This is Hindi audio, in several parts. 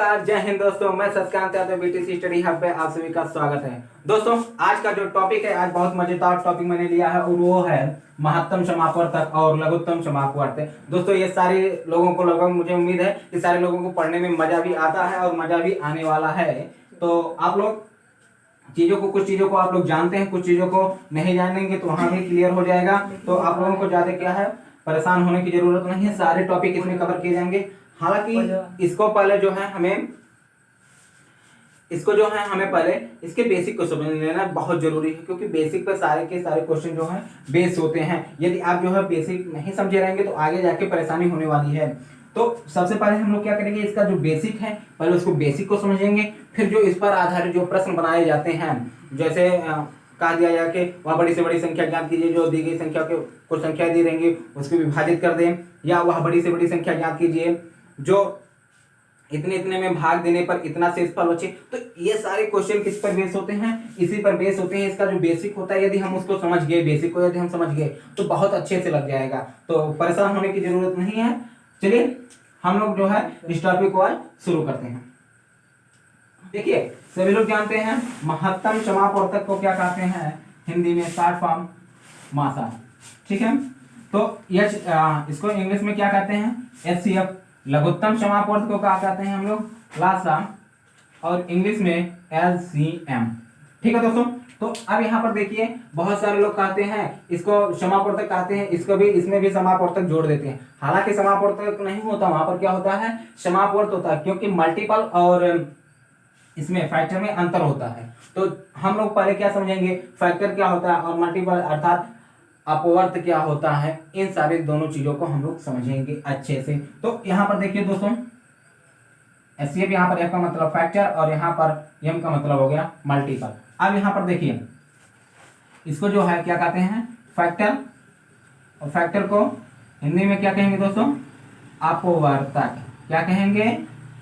नमस्कार, जय हिंद दोस्तों। मैं सत्कांत यादव बीटीसी स्टडी हब पे आप सभी का स्वागत है। दोस्तों आज का जो टॉपिक है, आज बहुत मजेदार टॉपिक मैंने लिया है और वो है महत्तम समापवर्तक और लघुत्तम समापवर्तक। दोस्तों ये सारे लोगों को लगभग मुझे उम्मीद है कि सारे लोगों को पढ़ने में मजा भी आता है और मजा भी आने वाला है। तो आप लोग कुछ चीजों को आप लोग जानते हैं, कुछ चीजों को नहीं जानेंगे तो वहां भी क्लियर हो जाएगा। तो आप लोगों को ज्यादा क्या है, परेशान होने की जरूरत नहीं है, सारे टॉपिक इसमें कवर किए जाएंगे। हालांकि इसको पहले जो है हमें पहले इसके बेसिक को समझ लेना बहुत जरूरी है, क्योंकि बेसिक पर सारे के सारे क्वेश्चन जो है बेस होते हैं। यदि आप जो है बेसिक नहीं समझे रहेंगे तो आगे जाके परेशानी होने वाली है। तो सबसे पहले हम लोग क्या करेंगे, इसका जो बेसिक है पहले उसको बेसिक को समझेंगे, फिर जो इस पर आधारित जो प्रश्न बनाए जाते हैं, जैसे कहा दिया जाए कि वह बड़ी से बड़ी संख्या ज्ञात कीजिए, जो दी गई संख्या के कुछ संख्या दी रहेंगी उसको विभाजित कर दें, या वह बड़ी से बड़ी संख्या ज्ञात कीजिए जो इतने इतने में भाग देने पर इतना शेषफल बचे। तो ये सारे क्वेश्चन किस पर बेस होते हैं, इसी पर बेस होते हैं। इसका जो बेसिक होता है यदि हम उसको समझ गए, बेसिक को यदि हम समझ गए तो बहुत अच्छे से लग जाएगा, तो परेशान होने की जरूरत नहीं है। चलिए हम लोग जो है इस टॉपिक को आज शुरू करते हैं। देखिए सभी लोग जानते हैं महत्तम समापवर्तक को क्या कहते हैं, हिंदी में शॉर्ट फॉर्म मासा, ठीक है। तो इसको इंग्लिश में क्या कहते हैं, HCF। लघुत्तम समापवर्तक को क्या कहते हैं हम लोग, लासा, और इंग्लिश में LCM, ठीक है दोस्तों। तो अब यहाँ पर देखिए बहुत सारे लोग कहते हैं इसको समापवर्तक कहते हैं, इसको भी इसमें भी समापवर्तक जोड़ देते हैं। हालांकि समापवर्तक नहीं होता, वहां पर क्या होता है समापवर्त होता है, क्योंकि मल्टीपल और इसमें फैक्टर में अंतर होता है। तो हम लोग पहले क्या समझेंगे, फैक्टर क्या होता है और मल्टीपल अर्थात अपवर्त क्या होता है, इन सारे दोनों चीजों को हम लोग समझेंगे अच्छे से। तो यहाँ पर देखिए दोस्तों, HCF यहाँ पर F का मतलब फैक्टर और यहाँ पर M का मतलब हो गया मल्टीपल। अब यहाँ पर देखिए इसको जो है क्या कहते हैं, फैक्टर, और फैक्टर को हिंदी में क्या कहेंगे दोस्तों, अपवर्तक। क्या कहेंगे,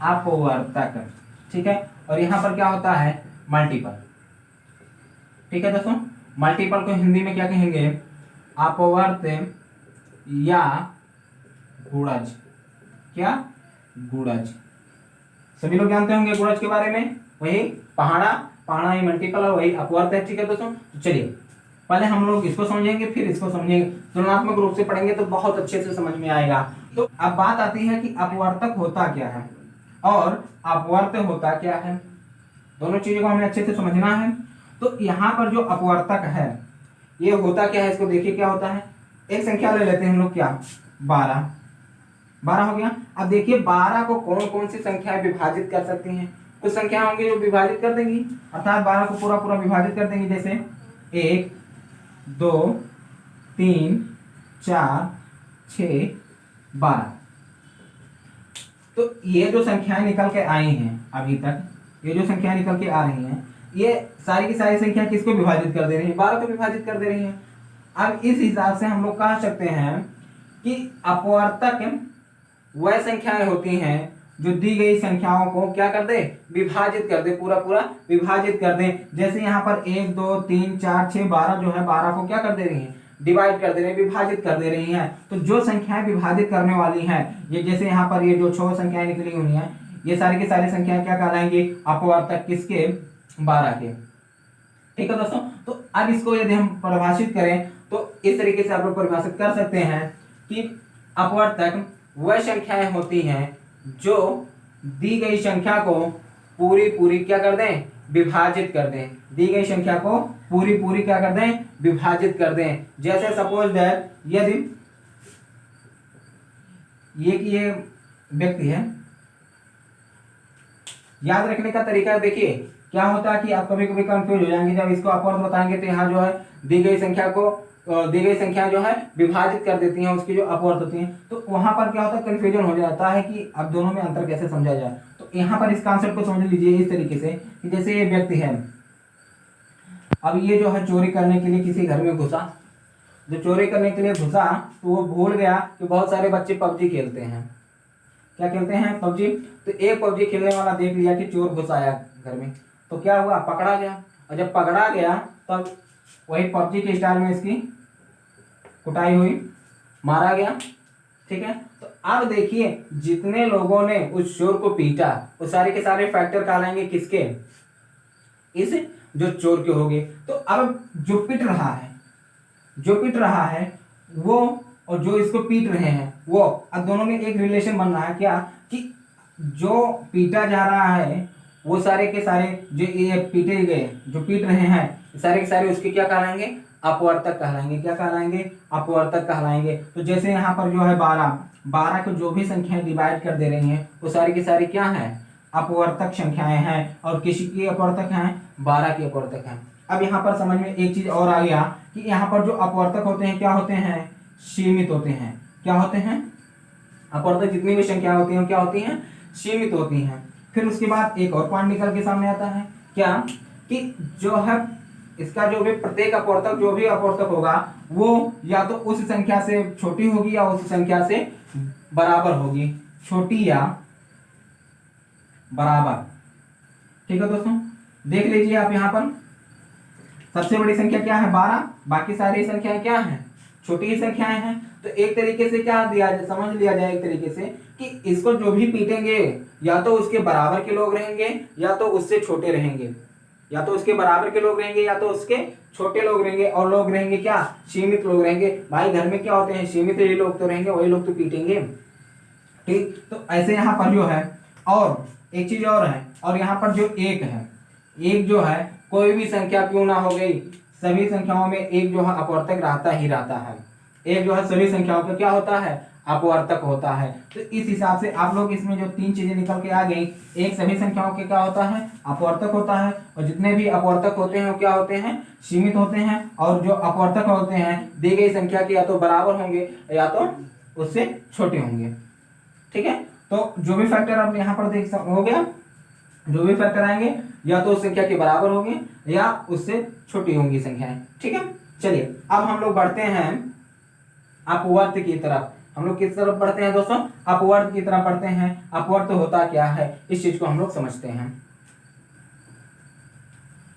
अपवर्तक, ठीक है। और यहाँ पर क्या होता है मल्टीपल, ठीक है दोस्तों। मल्टीपल को हिंदी में क्या कहेंगे, अपवर्त या गुणज। क्या, गुणज। सभी लोग जानते होंगे गुणज के बारे में, वही पहाड़ा ही मल्टीपल है, वही अपवर्त है, ठीक है दोस्तों। तो चलिए पहले हम लोग इसको समझेंगे फिर इसको समझेंगे, तुलनात्मक रूप से पढ़ेंगे तो बहुत अच्छे से समझ में आएगा। तो अब बात आती है कि अपवर्तक होता क्या है और अपवर्त होता क्या है, दोनों चीजों को हमें अच्छे से समझना है। तो यहाँ पर जो अपवर्तक है ये होता क्या है, इसको देखिए क्या होता है। एक संख्या ले लेते हैं हम लोग, क्या, 12 हो गया। अब देखिए 12 को कौन कौन सी संख्याएं विभाजित कर सकती हैं, कुछ संख्या होंगी जो विभाजित कर देंगी, अर्थात 12 को पूरा पूरा विभाजित कर देंगी, जैसे 1 2 3 4 6 12। तो ये जो संख्याएं निकल के आई हैं अभी तक, ये जो संख्याएं निकल के आ रही हैं, ये सारी की सारी संख्या किसको विभाजित कर दे रही है, 12 को विभाजित कर दे रही है। अब इस हिसाब से हम लोग कह सकते हैं कि अपवर्तक वह संख्याएं होती हैं जो दी गई संख्याओं को क्या कर दे, विभाजित कर दे, पूरा पूरा विभाजित कर दे। जैसे यहाँ पर 1 2 3 4 6 12 जो है 12 को क्या कर दे रही है, डिवाइड कर दे रही है, विभाजित कर दे रही हैं। तो जो संख्याएं विभाजित करने वाली हैं, ये जैसे यहाँ पर ये जो 6 संख्याएं निकली हुई हैं, ये सारी की सारी संख्याएं क्या कहलाएंगी, अपवर्तक किसके, 12 के, ठीक है दोस्तों। तो अब इसको यदि हम परिभाषित करें तो इस तरीके से आप लोग परिभाषित कर सकते हैं कि अपवर्तक वह संख्याएं होती हैं जो दी गई संख्या को पूरी पूरी क्या कर दें, विभाजित कर दें, दी गई संख्या को पूरी पूरी क्या कर दें, विभाजित कर दें। जैसे सपोज दैट यदि ये व्यक्ति है, याद रखने का तरीका देखिए क्या होता है कि आप कभी कभी कंफ्यूज हो जाएंगे, जब इसको अपवर्त बताएंगे तो यहाँ जो है दी गई संख्या जो है विभाजित कर देती हैं, उसकी जो अपवर्त होती हैं, तो वहां पर क्या होता है, कंफ्यूजन हो जाता है कि अब दोनों में अंतर कैसे समझा जाए। तो यहाँ पर इस कॉन्सेप्ट को समझ लीजिए इस तरीके से कि जैसे ये व्यक्ति है, अब ये जो है चोरी करने के लिए किसी घर में घुसा, जो चोरी करने के लिए घुसा तो वो भूल गया कि बहुत सारे बच्चे पबजी खेलते हैं, क्या खेलते हैं, पबजी। तो एक पबजी खेलने वाला देख लिया कि चोर घुस आया घर में, तो क्या हुआ, पकड़ा गया। और जब पकड़ा गया तब वही पबजी के स्टाइल में इसकी कुटाई हुई, मारा गया, ठीक है। तो अब देखिए जितने लोगों ने उस चोर को पीटा वो सारे के सारे फैक्टर कहलाएंगे किसके, इस जो चोर के हो गए। तो अब जो पिट रहा है, जो पिट रहा है वो और जो इसको पीट रहे हैं वो, अब दोनों में एक रिलेशन बन रहा है क्या, कि जो पीटा जा रहा है वो सारे के सारे जो ये पीटे गए जो पीट रहे हैं सारे के सारे उसके क्या कहलाएंगे, अपवर्तक कहलाएंगे। क्या कहलाएंगे, अपवर्तक कहलाएंगे। तो जैसे यहाँ पर जो है 12 को जो भी संख्याएं डिवाइड कर दे रही हैं वो सारी की सारी क्या है, अपवर्तक संख्याएं हैं। और किसी की अपवर्तक हैं, 12 की अपवर्तक हैं। अब यहाँ पर समझ में एक चीज और आ गया कि यहाँ पर जो अपवर्तक होते हैं क्या होते हैं, सीमित होते हैं। क्या होते हैं, अपवर्तक जितनी भी संख्या होती हैं क्या होती हैं, सीमित होती हैं। फिर उसके बाद एक और पॉइंट निकल के सामने आता है क्या, कि जो है इसका जो भी प्रत्येक अपवर्तक जो भी अपवर्तक होगा वो या तो उस संख्या से छोटी होगी या उस संख्या से बराबर होगी, छोटी या बराबर। ठीक है दोस्तों, देख लीजिए आप यहाँ पर सबसे बड़ी संख्या क्या है 12, बाकी सारी संख्याएं क्या हैं, छोटी ही संख्याएं हैं। तो एक तरीके से क्या दिया जाए, समझ लिया जाए एक तरीके से कि इसको जो भी पीटेंगे या तो उसके बराबर के लोग रहेंगे या तो उससे छोटे रहेंगे, या तो उसके बराबर के लोग रहेंगे या तो उसके छोटे लोग रहेंगे। और लोग रहेंगे क्या, सीमित लोग रहेंगे। भाई घर में क्या होते हैं, सीमित ही लोग तो रहेंगे, वही लोग तो पीटेंगे। ठीक, तो ऐसे यहाँ पर जो है, और एक चीज और है, और यहाँ पर जो एक है, एक जो है कोई भी संख्या क्यों ना हो गई, सभी संख्याओं में एक जो है अपवर्तक रहता ही रहता है। एक जो है सभी संख्याओं पे क्या होता है, अपवर्तक होता है। तो इस हिसाब से आप लोग इसमें जो तीन चीजें निकल के आ गई, एक सभी संख्याओं के क्या होता है, अपवर्तक होता है, और जितने भी अपवर्तक होते हैं वो क्या होते हैं, सीमित होते हैं। और जो अपवर्तक होते हैं दी गई संख्या के या तो बराबर होंगे या तो उससे छोटे होंगे। ठीक है, तो जो भी फैक्टर आप यहाँ पर देख हो गया, जो भी फैक्टर आएंगे या तो उस संख्या के बराबर होंगे या उससे छोटी होंगी संख्याएं। ठीक है, चलिए अब हम लोग बढ़ते हैं अपवर्त की तरफ। हम लोग किस तरफ बढ़ते हैं दोस्तों, अपवर्त की तरफ बढ़ते हैं। अपवर्त होता क्या है इस चीज को हम लोग समझते हैं।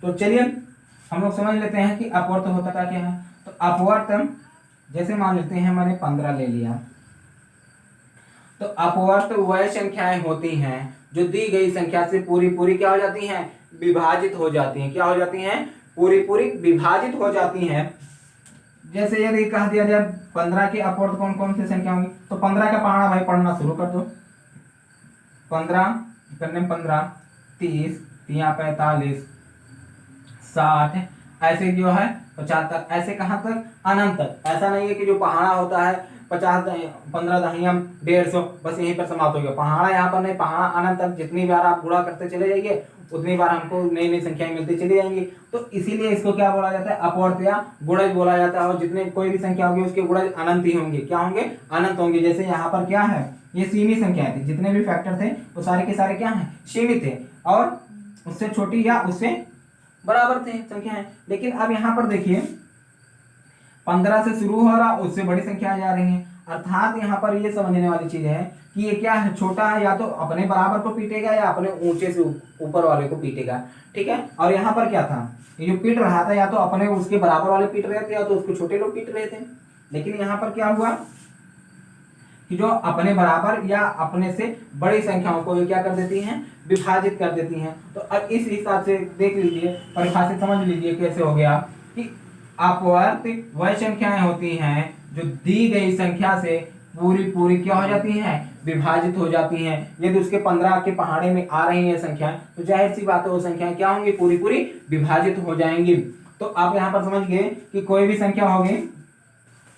तो चलिए हम लोग समझ लेते हैं कि अपवर्त होता क्या है। तो अपवर्त जैसे मान लेते हैं मैंने 15 ले लिया, तो अपवर्त वह संख्याएं होती हैं जो दी गई संख्या से पूरी पूरी क्या हो जाती हैं, विभाजित हो जाती हैं। क्या हो जाती हैं, पूरी पूरी विभाजित हो जाती हैं। जैसे यदि कह दिया जाए 15 के अपवर्त कौन कौन सी संख्या होंगी, तो 15 का पहाड़ा भाई पढ़ना शुरू कर दो। 15 करने 15, 30, 45, 60, ऐसे जो है 75, ऐसे कहाँ तक, अनंत तक। ऐसा नहीं है कि जो पहाड़ा होता है 50, 15 दहिया 150 बस यहीं पर समाप्त हो गया। पहाड़ा यहाँ पर नहीं, पहाड़ा अनंत तक जितनी बार आप गुणा करते चले जाइए उतनी बार हमको नई नई संख्याएं मिलती चली जाएंगी। तो इसीलिए इसको क्या बोला जाता है, अपवर्त या गुणज बोला जाता है। और जितने कोई भी संख्या होगी उसके गुणज अनंत ही होंगे। क्या होंगे, अनंत होंगे। जैसे यहाँ पर क्या है, ये सीमित संख्याएं थी, जितने भी फैक्टर थे वो सारे के सारे क्या है, सीमित थे और उससे छोटी या उससे बराबर थे संख्याएं। लेकिन अब यहाँ पर देखिए 15 से शुरू हो रहा, उससे बड़ी संख्या जा रही है। अर्थात यहाँ पर ये समझने वाली चीज है कि ये क्या है, छोटा है या तो अपने बराबर को पीटेगा या अपने ऊंचे से ऊपर वाले को पीटेगा। ठीक है, और यहाँ पर क्या था, ये जो पीट रहा था या तो अपने उसके बराबर वाले पीट रहे थे या तो उसको छोटे लोग पीट रहे थे। लेकिन यहाँ पर क्या हुआ कि जो अपने बराबर या अपने से बड़ी संख्याओं को ये क्या कर देती हैं, विभाजित कर देती हैं। तो अब इस हिसाब से देख लीजिए, परिभाषित समझ लीजिए कैसे हो गया कि अपवर्त वह संख्याएं होती हैं जो दी गई संख्या से पूरी पूरी क्या हो जाती हैं, विभाजित हो जाती हैं। यदि उसके 15 के पहाड़े में आ रही है संख्याएं तो जाहिर सी बात है वो संख्याएं क्या होंगी, पूरी पूरी विभाजित हो जाएंगी। तो आप यहाँ पर समझ गए कि कोई भी संख्या होगी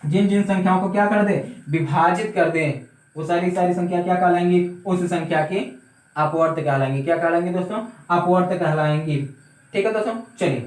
जिन जिन संख्याओं को क्या कर दे, विभाजित कर दे, वो सारी सारी संख्या क्या कहलाएंगी, उस संख्या की अपवर्त कहलाएंगी। क्या कहलाएंगी दोस्तों, अपवर्त कहलाएंगी। ठीक है दोस्तों, चलिए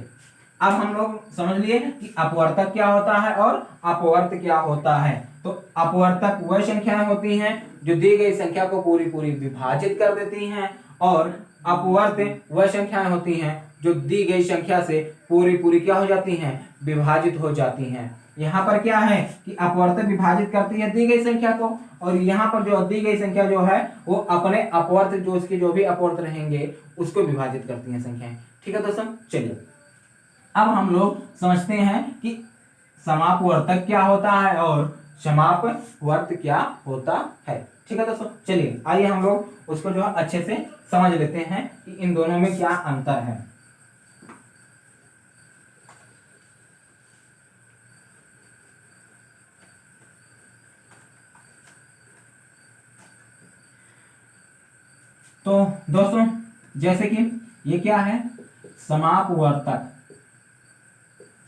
अब हम लोग समझ लिए कि अपवर्तक क्या होता है और अपवर्त क्या होता है। तो अपवर्तक वह संख्याएं होती हैं जो दी गई संख्या को पूरी पूरी विभाजित कर देती हैं, और अपवर्त वह संख्याएं होती हैं जो दी गई संख्या से पूरी पूरी क्या हो जाती हैं, विभाजित हो जाती हैं। यहाँ पर क्या है कि अपवर्त विभाजित करती है दी गई संख्या को, और यहाँ पर जो दी गई संख्या जो है वो अपने अपवर्त जो उसके जो भी अपवर्त रहेंगे उसको विभाजित करती हैं संख्याएं। ठीक है दोस्तों, चलिए अब हम लोग समझते हैं कि समापवर्तक क्या होता है और समापवर्त क्या होता है। ठीक है दोस्तों, चलिए आइए हम लोग उसको जो है अच्छे से समझ लेते हैं कि इन दोनों में क्या अंतर है। तो दोस्तों जैसे कि ये क्या है, समापवर्तक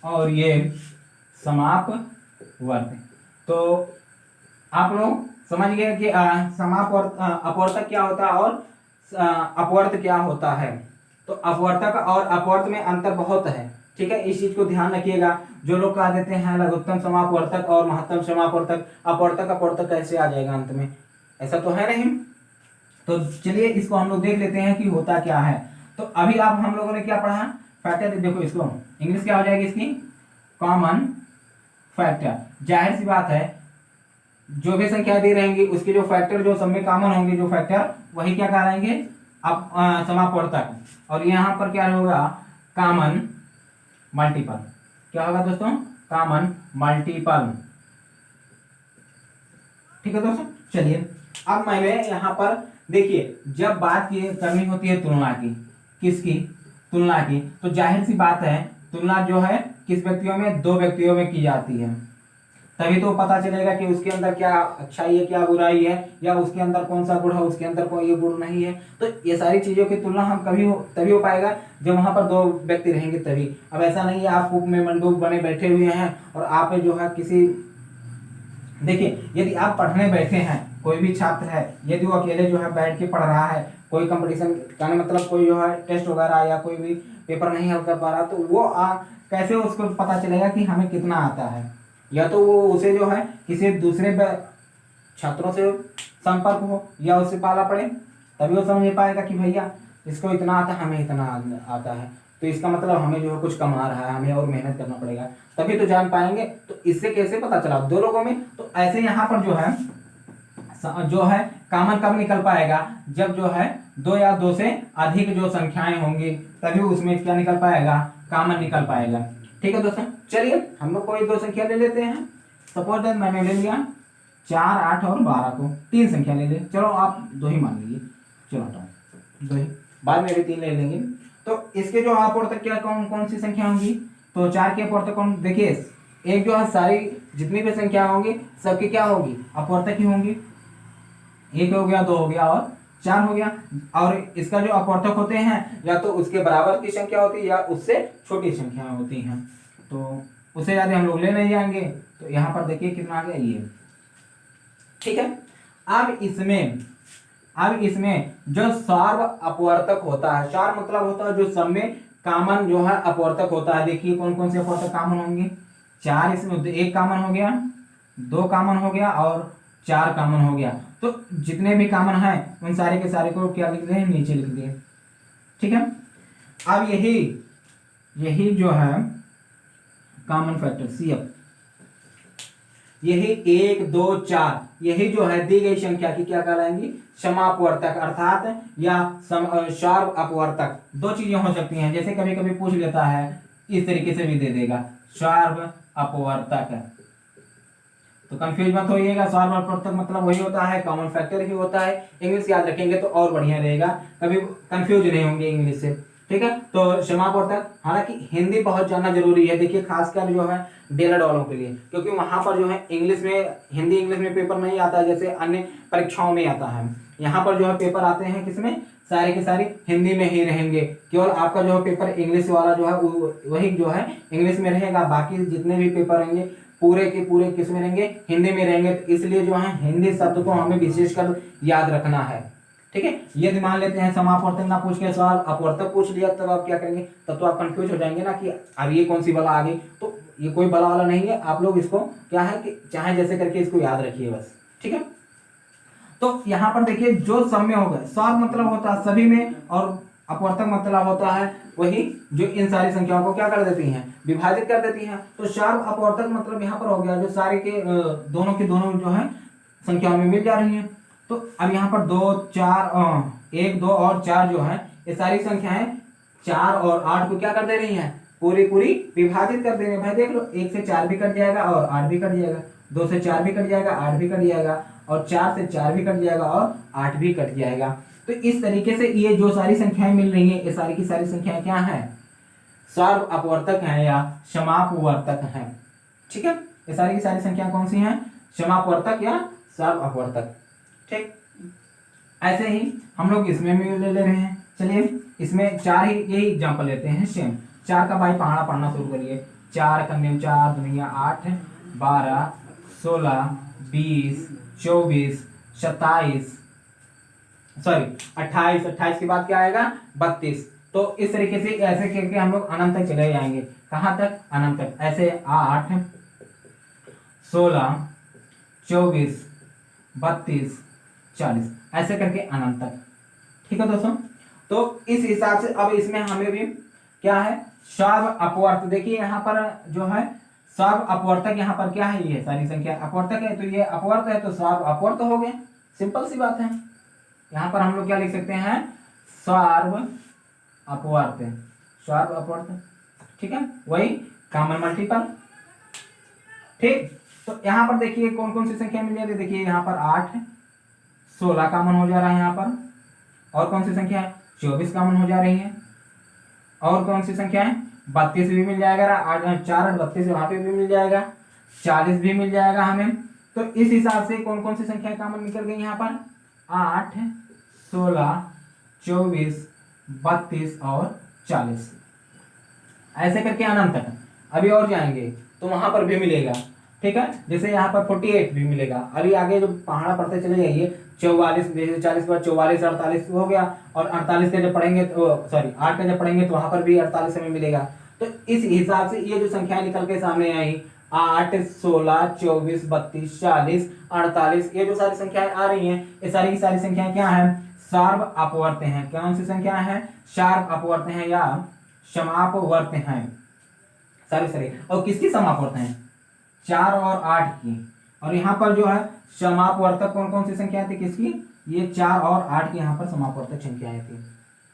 और ये समापवर्त। तो आप लोग समझ गए कि अपवर्तक क्या होता है और अपवर्त क्या होता है। तो अपवर्तक और अपवर्त में अंतर बहुत है, ठीक है, इस चीज को ध्यान रखिएगा। जो लोग कह देते हैं लघुत्तम समापवर्तक और महत्तम समापवर्तक, अपवर्तक अपवर्तक कैसे आ जाएगा अंत में, ऐसा तो है नहीं। तो चलिए इसको हम लोग देख लेते हैं कि होता क्या है। तो अभी आप हम लोगों ने क्या पढ़ा, फैक्टर, देखो इसको इंग्लिश क्या हो जाएगी इसकी, कॉमन फैक्टर। जाहिर सी बात है जो भी संख्या दी रहेंगी उसके जो फैक्टर जो सब में कॉमन होंगे जो फैक्टर, वही क्या कहलाएंगे, अब समापवर्तक। और यहाँ पर क्या होगा, कॉमन मल्टीपल। क्या होगा दोस्तों, कॉमन मल्टीपल। ठीक है दोस्तों, चलिए अब मैंने यहाँ पर देखिए, जब बात करनी होती है तुलना की, किसकी, तुलना की, तो जाहिर सी बात है तुलना जो है किस व्यक्तियों में, दो व्यक्तियों में की जाती है। तभी तो पता चलेगा कि उसके अंदर क्या अच्छाई है, क्या बुराई है, या उसके अंदर कौन सा गुण है, उसके अंदर कोई ये गुण नहीं है। तो ये सारी चीजों की तुलना हम तभी हो पाएगा जब वहां पर दो व्यक्ति रहेंगे तभी। अब ऐसा नहीं है आप कूप में मंडूक बने बैठे हुए हैं और आप जो है किसी, देखिए यदि आप पढ़ने बैठे हैं, कोई भी छात्र है यदि वो अकेले जो है बैठ के पढ़ रहा है, कोई कंपटीशन का मतलब कोई जो है टेस्ट वगैरह या कोई भी पेपर नहीं हल कर पा रहा, तो वो कैसे उसको पता चलेगा कि हमें कितना आता है। या तो वो उसे जो है किसी दूसरे छात्रों से संपर्क हो या उससे पाला पड़े, तभी वो समझ पाएगा कि भैया इसको इतना आता है, हमें इतना आता है, तो इसका मतलब हमें जो है कुछ कमा रहा है, हमें और मेहनत करना पड़ेगा, तभी तो जान पाएंगे। तो इससे कैसे पता चला दो लोगों में, तो ऐसे यहाँ पर जो है कॉमन कब निकल पाएगा, जब जो है दो या दो से अधिक जो संख्याएं होंगी तभी उसमें क्या निकल पाएगा, कॉमन निकल पाएगा। ठीक है दोस्तों, चलिए हम लोग कोई दो संख्या ले लेते हैं। सपोज दैट मैंने ले लिया 4, 8 और 12 को, तीन संख्या ले ले, चलो आप दो ही मान लीजिए, चलो हटाओ दो ही, बाद में भी तीन ले लेंगे। तो इसके जो अपवर्तक क्या कौन कौन सी संख्या होंगी, तो 4 के अपवर्तक कौन, देखिए एक जो है सारी जितनी भी संख्या होंगी सबकी क्या होगी, अपवर्तक ही होंगी। एक हो गया, दो हो गया और 4 हो गया। और इसका जो अपवर्तक होते हैं या तो उसके बराबर की संख्या होती है या उससे छोटी संख्याएं होती हैं, तो उससे ज्यादा हम लोग ले नहीं जाएंगे। तो यहाँ पर देखिए कितना आ गया ये, ठीक है। अब इसमें जो सार्व अपवर्तक होता है, सार्व मतलब होता है जो सब में कॉमन जो है अपवर्तक होता है। देखिए कौन कौन से अपवर्तक कॉमन होंगे, 4 इसमें, एक कॉमन हो गया, 2 कॉमन हो गया और 4 कॉमन हो गया। तो जितने भी कॉमन है उन सारे के सारे को क्या लिख दिए, नीचे लिख दिए, ठीक है। अब यही जो है कॉमन फैक्टर CF, यही 1, 2, 4, यही जो है दी गई संख्या की क्या कहलाएंगी, समापवर्तक अर्थात या सार्व अपवर्तक। दो चीजें हो सकती हैं, जैसे कभी कभी पूछ लेता है इस तरीके से भी दे देगा, सार्व अपवर्तक। तो कंफ्यूज मत होइएगा, सार्व अपवर्तक मतलब वही होता है, कॉमन फैक्टर ही होता है। इंग्लिश याद रखेंगे तो और बढ़िया रहेगा, कभी कंफ्यूज नहीं होंगे इंग्लिश से, ठीक है। तो समापवर्तक, हालांकि हिंदी बहुत जानना जरूरी है, देखिए खासकर जो है डीएलएड वालों के लिए, क्योंकि वहां पर जो है इंग्लिश में पेपर नहीं आता है जैसे अन्य परीक्षाओं में आता है। यहाँ पर जो है पेपर आते हैं किसमें, सारे के सारे हिंदी में ही रहेंगे, केवल आपका जो है पेपर इंग्लिश वाला जो है वही जो है इंग्लिश में रहेगा, बाकी जितने भी पेपर रहेंगे पूरे के पूरे किस में रहेंगे, हिंदी में रहेंगे। तो इसलिए जो है हिंदी शब्द को हमें विशेषकर याद रखना है, ठीक है। यदि मान लेते हैं समापवर्तक ना पूछ के सवाल अपवर्तक पूछ लिया, तब आप क्या करेंगे, तब तो आप कंफ्यूज हो जाएंगे ना कि अब ये कौन सी बला आ गई। तो ये कोई बला वाला नहीं है, आप लोग इसको क्या है कि चाहे जैसे करके इसको याद रखिए बस, ठीक है। तो यहाँ पर देखिए जो सब में होगा, सार्व मतलब होता है सभी में, और अपवर्तक मतलब होता है वही जो इन सारी संख्याओं को क्या कर देती हैं, विभाजित कर देती हैं। तो सार्व अपवर्तक मतलब यहाँ पर हो गया जो सारे के दोनों के दोनों जो है संख्याओं में मिल जा रही है। तो अब यहाँ पर 2, 4, 1, 2 और 4 जो है ये सारी संख्याएं 4 और 8 को क्या कर दे रही हैं, पूरी विभाजित कर दे रही है। भाई देख लो 1 से 4 भी कट जाएगा और 8 भी कट जाएगा, 2 से 4 भी कट जाएगा, 8 भी कट जाएगा, और 4 से 4 भी कट जाएगा, और 8 भी कट जाएगा। तो इस तरीके से ये जो सारी संख्याएं मिल रही हैं, ये सारी की सारी संख्याएं क्या है, सर्व अपवर्तक है या समापवर्तक है। ठीक है, ये सारी की सारी संख्या कौन सी हैं, समापवर्तक या सर्व अपवर्तक। ठीक, ऐसे ही हम लोग इसमें भी ले रहे हैं। चलिए इसमें 4 ही यही एग्जांपल लेते हैं सेम। 4 का भाई पहाड़ा पढ़ना शुरू करिए। 4 कन्या 4 दुनिया 8 12 16 20 24 27 सॉरी 28, 28 के बाद क्या आएगा 32। तो इस तरीके से ऐसे करके हम लोग अनंत तक चले जाएंगे। कहां तक, अनंत तक। ऐसे 8 16 24 32 40 ऐसे करके अनंत तक। ठीक है दोस्तों, तो इस हिसाब से अब इसमें हमें भी क्या है, सर्व अपवर्त। देखिए यहाँ पर जो है सर्व अपवर्तक, यहाँ पर क्या है, ये सारी संख्या अपवर्तक है, तो ये अपवर्त है तो सर्व अपवर्त हो गए। सिंपल सी बात है। यहाँ पर हम लोग क्या लिख सकते हैं, सर्व अपवर्त, सर्व अपवर्त। ठीक है, वही कॉमन मल्टीपल। ठीक, तो यहाँ पर देखिए कौन कौन सी संख्या मिल जाती है। देखिए यहाँ पर 8 16 कॉमन हो जा रहा है यहाँ पर, और कौन सी संख्या है 24 कॉमन हो जा रही है, और कौन सी संख्या है 32 भी मिल जाएगा, 4 और 32 वहां पे भी मिल जाएगा, 40 भी मिल जाएगा हमें। तो इस हिसाब से कौन कौन सी संख्या कॉमन निकल गई यहाँ पर, 8 16 24 32 और 40 ऐसे करके अनंत तक। अभी और जाएंगे तो वहां पर भी मिलेगा। ठीक है, जैसे यहाँ पर 48 भी मिलेगा। अभी आगे जो पहाड़ा पढ़ते चले जाइए, 44 जैसे 40 के बाद 44 48 हो गया, और 48 का जब पढ़ेंगे तो सॉरी 8 का जब पढ़ेंगे तो वहां पर भी 48 हमें मिलेगा। तो इस हिसाब से ये जो संख्याएं निकल के सामने आई 8 16 24 32 40 48, ये जो सारी संख्याएं आ रही हैं, ये सारी की सारी संख्याएं क्या है, सर्व अपवर्त हैं। कौन सी संख्या है, सर्व अपवर्त हैं या समापवर्त हैं, सारी सारी। और किसकी समापवर्त हैं, 4 और 8 की। और यहाँ पर जो है समापवर्तक कौन कौन सी संख्याएं थी किसकी, ये 4 और 8 की यहाँ पर समापवर्तक संख्याएं थी।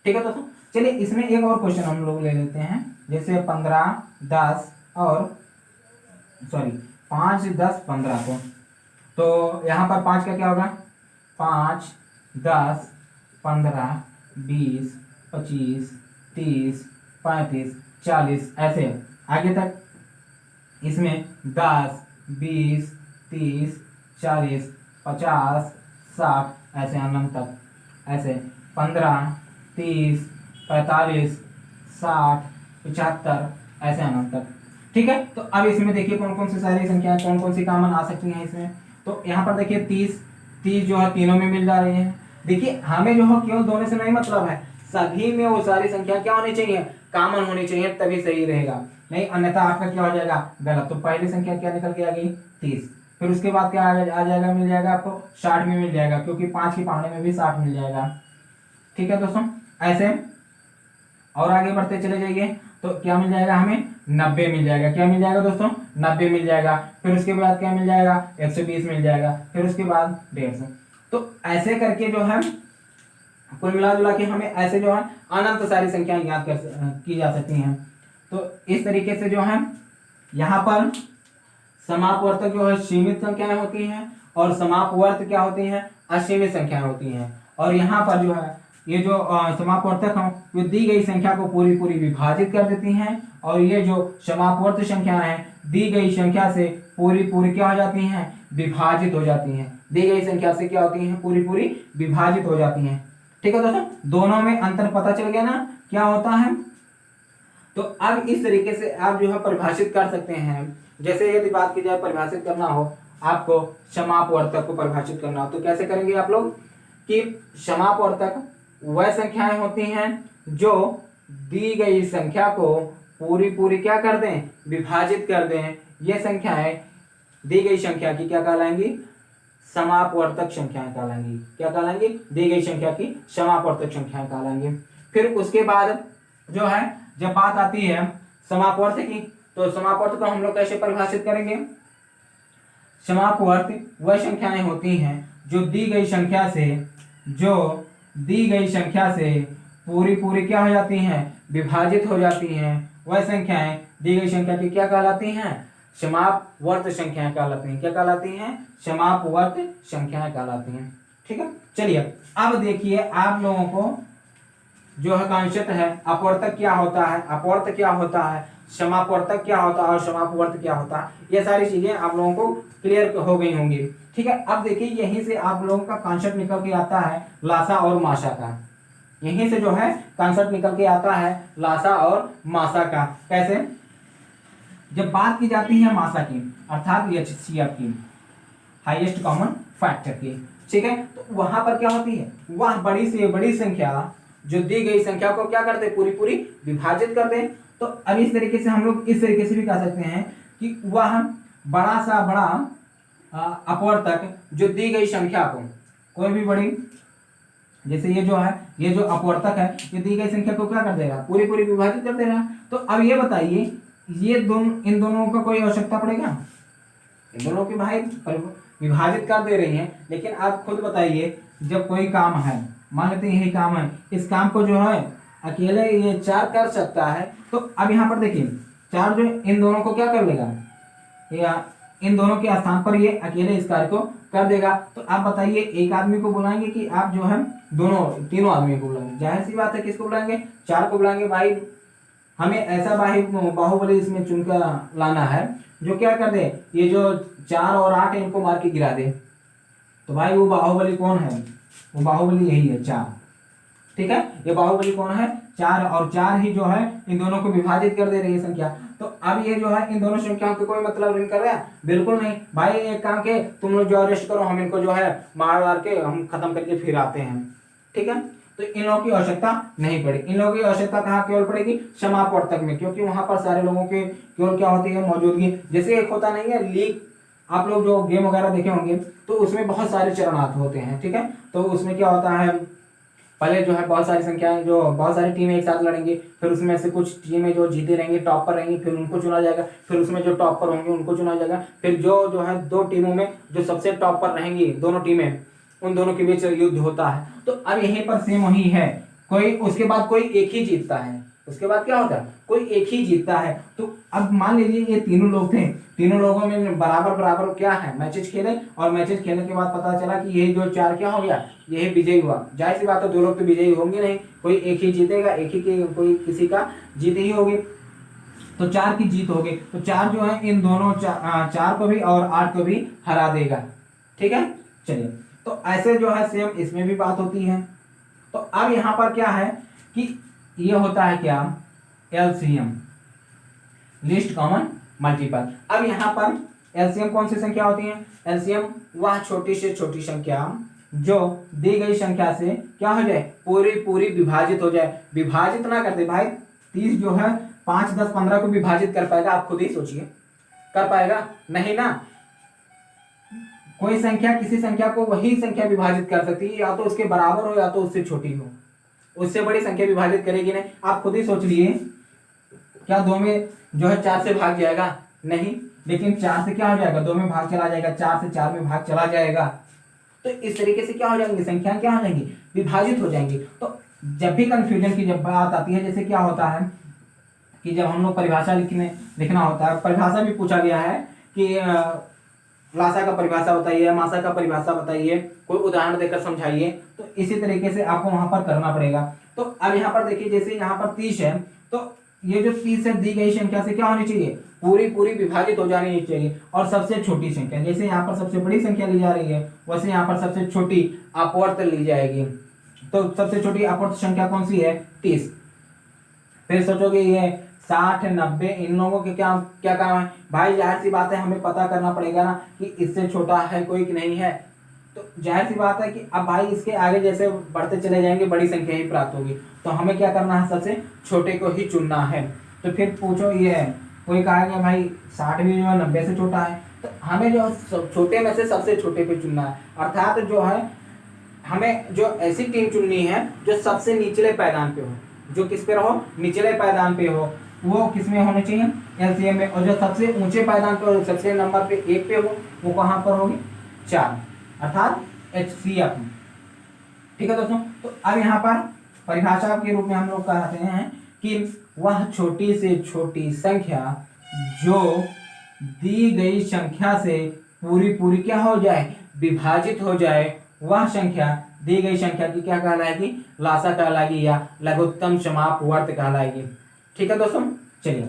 ठीक है दोस्तों, चलिए इसमें एक और क्वेश्चन हम लोग ले लेते हैं। जैसे 15 10 और सॉरी 5 10 15 को, तो यहाँ पर 5 का क्या होगा, 5 10 15 20 25 30 35 40 ऐसे आगे तक। इसमें 10 20 30 40 50 60 ऐसे अनंत तक, ऐसे 15 30 45 60 75 ऐसे अनंत तक। ठीक है, तो अब इसमें देखिए कौन कौन सी सारी संख्याएं कौन कौन सी कॉमन आ सकती हैं इसमें। तो यहाँ पर देखिए 30 जो है तीनों में मिल जा रही है। देखिए हमें जो है केवल दोनों से नहीं मतलब है, सभी में वो सारी संख्या क्या होनी चाहिए, कॉमन होनी चाहिए, तभी सही रहेगा। नहीं अन्यथा आपका क्या हो जाएगा, गलत। तो पहली संख्या क्या निकल के आ गई 30, फिर उसके बाद क्या आ जाएगा, मिल जाएगा आपको 60 में मिल जाएगा, क्योंकि 5 के पहाड़े में भी 60 मिल जाएगा। ठीक है दोस्तों, ऐसे और आगे बढ़ते चले जाइए तो क्या मिल जाएगा हमें, 90 मिल जाएगा। क्या मिल जाएगा दोस्तों, 90 मिल जाएगा। फिर उसके बाद क्या मिल जाएगा, 120 मिल जाएगा। फिर उसके बाद 150। तो ऐसे करके जो है कुल मिला जुला के हमें ऐसे जो है अनंत सारी संख्याएं याद की जा सकती हैं। तो इस तरीके से जो है यहाँ पर समापवर्तक जो है सीमित संख्याएं होती हैं, और समापवर्त क्या होती हैं, असीमित संख्याएं होती हैं। और यहाँ पर जो है ये जो समापवर्तक हैं वो दी गई संख्या को पूरी पूरी विभाजित कर देती हैं, और ये जो समापवर्त संख्याएं हैं दी गई संख्या से पूरी पूरी क्या हो जाती हैं, विभाजित हो जाती हैं। दी गई संख्या से क्या होती हैं, पूरी पूरी विभाजित हो जाती हैं। ठीक है दोस्तों, दोनों में अंतर पता चल गया ना क्या होता है। तो अब इस तरीके से आप जो है परिभाषित कर सकते हैं। जैसे यदि बात की जाए परिभाषित करना हो, आपको समापवर्तक को परिभाषित करना हो तो कैसे करेंगे आप लोग, कि समापवर्तक वह संख्याएं होती हैं जो दी गई संख्या को पूरी पूरी क्या कर दें, विभाजित कर दें। ये संख्याएं दी गई संख्या की क्या कहलाएंगी, समापवर्तक संख्याएं कहलाएंगी। क्या कहलाएंगी, दी गई संख्या की समापवर्तक संख्याएं कहलाएंगी। फिर उसके बाद जो है जब बात आती है समापवर्त की, तो समापवर्त को हम लोग कैसे परिभाषित करेंगे, समापवर्त वह संख्याएं होती हैं जो दी गई संख्या से पूरी पूरी क्या हो जाती हैं, विभाजित हो जाती हैं। वह संख्याएं दी गई संख्या की क्या कहलाती हैं, समापवर्त संख्याएं कहलाती हैं। क्या कहलाती हैं? समापवर्त संख्याएं कहलाती हैं। ठीक है, चलिए अब देखिए आप लोगों को जो है कॉन्सेप्ट है अपवर्तक क्या होता है, अपवर्त क्या होता है, समापवर्तक क्या होता है और समापवर्त क्या होता है, ये सारी चीजें आप लोगों को क्लियर हो गई होंगी। ठीक है, अब देखिए यहीं से आप लोगों का कॉन्सेप्ट निकल के आता है लासा और मासा का। यहीं से जो है कॉन्सेप्ट निकल के आता है लासा और मासा का। कैसे? जब बात की जाती है मासा की अर्थात एचसीएफ की, हाईएस्ट कॉमन फैक्टर की, ठीक है, तो वहां पर क्या होती है, वह बड़ी से बड़ी संख्या जो दी गई संख्या को क्या करते, पूरी पूरी विभाजित कर दें। तो अब इस तरीके से हम लोग इस तरीके से भी कह सकते हैं कि वह बड़ा सा बड़ा अपवर्तक जो दी गई संख्या को, कोई भी बड़ी, जैसे ये जो है, ये जो अपवर्तक है ये दी गई संख्या को क्या कर देगा, पूरी पूरी विभाजित कर देगा। तो अब ये बताइए ये इन दोनों का कोई आवश्यकता पड़ेगा? इन दोनों की भाई विभाजित कर दे रही हैं, लेकिन आप खुद बताइए जब कोई काम है, मान लेते हैं यही काम है, इस काम को जो है अकेले ये 4 कर सकता है, तो अब यहाँ पर देखिए 4 जो इन दोनों को क्या कर लेगा, या इन दोनों के स्थान पर ये अकेले इस कार्य को कर देगा। तो आप बताइए एक आदमी को बुलाएंगे कि आप जो है दोनों तीनों आदमी को बुलाएंगे? जाहिर सी बात है किसको बुलाएंगे, 4 को बुलाएंगे। भाई हमें ऐसा बाहुबली इसमें चुनकर लाना है जो क्या कर दे, ये जो 4 और 8 है इनको मार के गिरा दे। तो भाई वो बाहुबली कौन है, वो बाहुबली यही है 4। ठीक है, ये बाहुबली कौन है, 4, और 4 ही जो है इन दोनों को विभाजित कर दे रही है संख्या। तो अब ये जो है इन दोनों संख्याओं के कोई मतलब नहीं कर रहा है, बिल्कुल नहीं। भाई एक काम के तुम लोग जो अरेस्ट करो, हम इनको जो है मार के हम खत्म करके फिर आते हैं। ठीक है, तो इन लोगों की आवश्यकता नहीं पड़ी। इन लोगों की आवश्यकता कहाँ केवल पड़ेगी, समापवर्तक में, क्योंकि वहां पर सारे लोगों के केवल क्या होती है, मौजूदगी। जैसे एक होता नहीं है लीग, आप लोग जो गेम वगैरह देखे होंगे तो उसमें बहुत सारे चरणार्थ होते हैं। ठीक है, तो उसमें क्या होता है, पहले जो है बहुत सारी संख्याएं, जो बहुत सारी टीमें एक साथ लड़ेंगी, फिर उसमें से कुछ टीमें जो जीते रहेंगी, टॉप पर रहेंगी, फिर उनको चुना जाएगा, फिर उसमें जो टॉप पर होंगे उनको चुना जाएगा, फिर जो है 2 टीमों में जो सबसे टॉप पर रहेंगी दोनों टीमें, उन दोनों के बीच युद्ध होता है। तो अब यहीं पर सेम वही है, कोई उसके बाद कोई एक ही जीतता है, उसके बाद क्या होता है, कोई एक ही जीतता है। तो अब मान लीजिए ये तीनों लोग थे, तीनों लोगों में बराबर बराबर क्या है, मैचेस खेले, और मैचेस खेलने के बाद पता चला कि यही जो 4 क्या हो गया, यही विजयी हुआ। जाहिर सी बात है 2 लोग तो विजयी होंगे नहीं, कोई एक ही जीतेगा, एक ही की कोई किसी का जीत ही होगी, तो 4 की जीत होगी। तो 4 जो है इन दोनों 4 को भी और 8 को भी हरा देगा। ठीक है, चलिए, तो ऐसे जो है सेम इसमें भी बात होती है। तो अब यहाँ पर क्या है कि ये होता है क्या, एलसीएम, लिस्ट कॉमन मल्टीपल। अब यहाँ पर एलसीएम कौन सी संख्या होती है, एलसीएम वह छोटी से छोटी संख्या जो दी गई संख्या से क्या हो जाए, पूरी पूरी विभाजित हो जाए। विभाजित ना करते भाई, 30 जो है 5, 10, 15 को विभाजित कर पाएगा? आप खुद ही सोचिए, कर पाएगा? नहीं ना। कोई संख्या किसी संख्या को वही संख्या विभाजित कर सकती है, या तो उसके बराबर हो या तो उससे छोटी हो, उससे बड़ी संख्या विभाजित करेगी नहीं। आप खुद ही सोच लिए, क्या 2 में जो है 4 से भाग जाएगा? नहीं, लेकिन 4 से क्या हो जाएगा, 2 में भाग चला जाएगा, 4 से 4 में भाग चला जाएगा। तो इस तरीके से क्या हो जाएंगी, संख्या क्या हो जाएंगी, विभाजित हो जाएंगी। तो जब भी कंफ्यूजन की जब बात आती है, जैसे क्या होता है कि जब हम लोग परिभाषा लिखना होता है, परिभाषा भी पूछा गया है कि लासा का परिभाषा बताइए, मासा का परिभाषा बताइए, कोई उदाहरण देकर समझाइए। तो इसी तरीके से आपको वहां पर करना पड़ेगा। तो अब यहाँ पर देखिए, जैसे यहाँ पर 30 है, तो ये जो 30 है दी गई संख्या से क्या होनी चाहिए, पूरी पूरी विभाजित हो जानी चाहिए। और सबसे छोटी संख्या, जैसे यहाँ पर सबसे बड़ी संख्या ली जा रही है, वैसे यहाँ पर सबसे छोटी अपवर्त ली जाएगी। तो सबसे छोटी अपवर्त संख्या कौन सी है, 30। फिर सोचोगे ये 60, 90 इन लोगों के क्या क्या काम है? भाई जाहिर सी बात है हमें पता करना पड़ेगा ना कि इससे छोटा है कोई कि नहीं है। तो जाहिर सी बात है कि अब भाई इसके आगे जैसे बढ़ते चले जाएंगे बड़ी संख्या ही प्राप्त होगी, तो हमें क्या करना है, सबसे छोटे को ही चुनना है। तो फिर पूछो ये कोई कहेगा भाई 60 भी जो है 90 से छोटा है, तो हमें जो छोटे में से सबसे छोटे पे चुनना है। अर्थात जो है हमें जो ऐसी टीम चुननी है जो सबसे निचले पायदान पे हो, जो किस पे रहो, निचले पायदान पे हो, वो किस में होने चाहिए, एलसीएम में। और जो सबसे ऊंचे पायदान पे, सबसे नंबर पे 1 पे हो, वो कहाँ पर होगी, 4, अर्थात एचसीएफ। ठीक है दोस्तों, तो अब यहाँ पर परिभाषा के रूप में हम लोग कहते हैं कि वह छोटी से छोटी संख्या जो दी गई संख्या से पूरी पूरी क्या हो जाए, विभाजित हो जाए, वह संख्या दी गई संख्या की क्या कहलाएगी, लासा कहलाएगी या लघुत्तम समापवर्त कहलाएगी। ठीक है दोस्तों, चलिए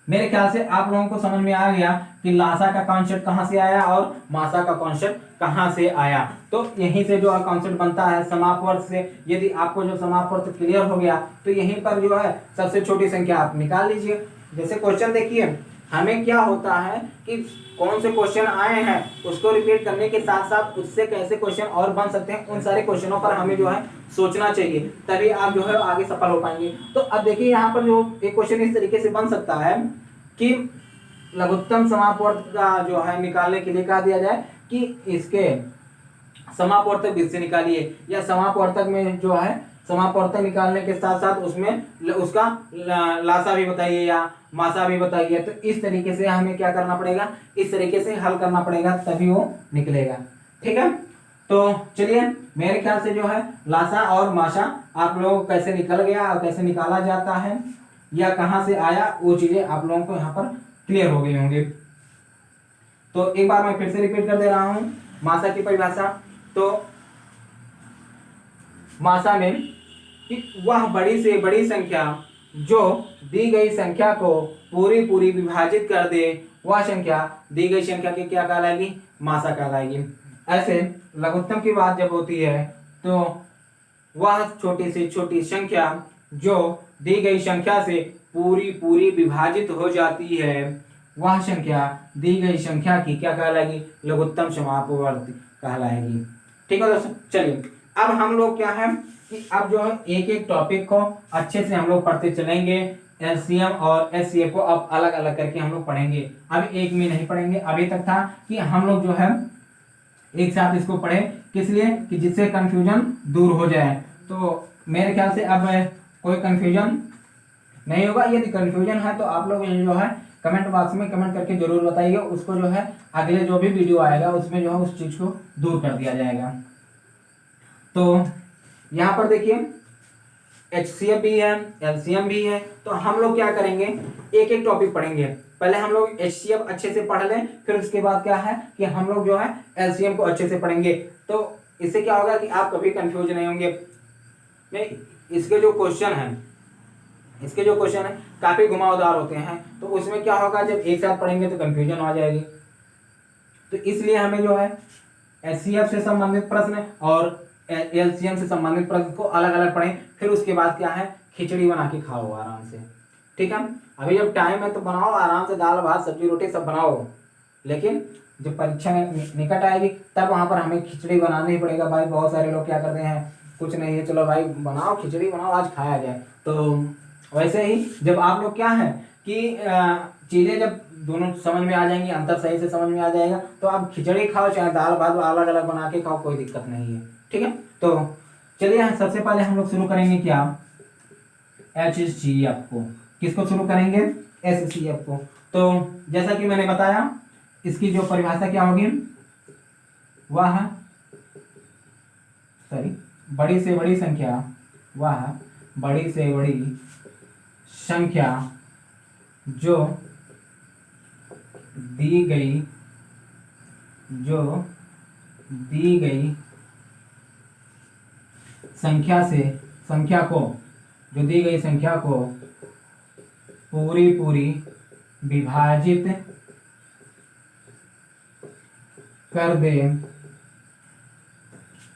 मेरे ख्याल से आप लोगों को समझ में आ गया कि लासा का कॉन्सेप्ट कहाँ से आया और मासा का कॉन्सेप्ट कहाँ से आया। तो यहीं से जो कॉन्सेप्ट बनता है समापवर्त से, यदि आपको जो समापवर्त क्लियर हो गया तो यहीं पर जो है सबसे छोटी संख्या आप निकाल लीजिए। जैसे क्वेश्चन देखिए, हमें क्या होता है कि कौन से क्वेश्चन आए हैं उसको रिपीट करने के साथ साथ उससे कैसे क्वेश्चन और बन सकते हैं, उन सारे क्वेश्चनों पर हमें जो है सोचना चाहिए, तभी आप जो है आगे सफल हो पाएंगे। तो अब देखिए यहाँ पर जो एक क्वेश्चन इस तरीके से बन सकता है कि लघुत्तम समापवर्त का जो है निकालने के लिए कहा दिया जाए कि इसके समापवर्तक विधि से निकालिए, या समापवर्तक में जो है समापवर्तक निकालने के साथ साथ उसमें उसका लासा भी बताइए या मासा भी बताइए। तो इस तरीके से हमें क्या करना पड़ेगा, इस तरीके से हल करना पड़ेगा, तभी वो निकलेगा। ठीक है, तो चलिए मेरे ख्याल से जो है लासा और मासा आप लोगों को कैसे निकल गया और कैसे निकाला जाता है या कहाँ से आया, वो चीजें आप लोगों को यहाँ पर क्लियर हो गई होंगी। तो एक बार मैं फिर से रिपीट कर दे रहा हूं मासा की परिभाषा। तो मासा में कि वह बड़ी से बड़ी संख्या जो दी गई संख्या को पूरी पूरी विभाजित कर दे, वह संख्या दी गई संख्या की क्या कहलाएगी, मासा कहलाएगी। ऐसे लघुत्तम की बात जब होती है तो वह छोटी से छोटी संख्या जो दी गई संख्या से पूरी पूरी विभाजित हो जाती है, वह संख्या दी गई संख्या की क्या कहलाएगी, लघुत्तम समापवर्त कहलाएगी। ठीक है दोस्तों, चलिए अब हम लोग क्या है कि अब जो है एक एक टॉपिक को अच्छे से हम लोग पढ़ते चलेंगे। एलसीएम और एचसीएफ को अब अलग अलग करके हम लोग पढ़ेंगे, अब एक में नहीं पढ़ेंगे। अभी तक था कि हम लोग जो है एक साथ इसको पढ़े, किस लिए कि जिससे कंफ्यूजन दूर हो जाए। तो मेरे ख्याल से अब कोई कंफ्यूजन नहीं होगा। यदि कंफ्यूजन है तो आप लोग जो है कमेंट बॉक्स में कमेंट करके जरूर बताइए, उसको जो है अगले जो भी वीडियो आएगा उसमें जो है उस चीज को दूर कर दिया जाएगा। तो यहाँ पर देखिए HCF भी है, LCM भी है। तो हम लोग क्या करेंगे, एक एक टॉपिक पढ़ेंगे। पहले हम लोग HCF अच्छे से पढ़ लें, फिर उसके बाद क्या है कि हम लोग जो है LCM को अच्छे से पढ़ेंगे। तो इससे क्या होगा कि आप कभी कंफ्यूज नहीं होंगे। इसके जो क्वेश्चन है काफी घुमावदार होते हैं, तो उसमें क्या होगा जब एक साथ पढ़ेंगे तो कंफ्यूजन आ जाएगी। तो इसलिए हमें जो है HCF से संबंधित प्रश्न और LCM से संबंधित प्रश्न को अलग अलग पढ़ें, फिर उसके बाद क्या है खिचड़ी बना के खाओ आराम से। ठीक है, अभी जब टाइम है तो बनाओ आराम से, दाल भात सब्जी रोटी सब बनाओ, लेकिन जब परीक्षा निकट आएगी तब वहां पर हमें खिचड़ी बनाना ही पड़ेगा। भाई बहुत सारे लोग क्या करते हैं, कुछ नहीं है चलो भाई बनाओ खिचड़ी बनाओ आज खाया जाए। तो वैसे ही जब आप लोग क्या है कि चीजें जब दोनों समझ में आ जाएंगी, अंतर सही से समझ में आ जाएगा, तो आप खिचड़ी खाओ चाहे दाल भात अलग अलग बना के खाओ, कोई दिक्कत नहीं है। ठीक है, तो चलिए सबसे पहले हम लोग शुरू करेंगे क्या, HCF को। किसको शुरू करेंगे, HCF को। तो जैसा कि मैंने बताया इसकी जो परिभाषा क्या होगी, वह बड़ी से बड़ी संख्या, वह बड़ी से बड़ी संख्या जो दी गई संख्या को पूरी पूरी विभाजित कर दे,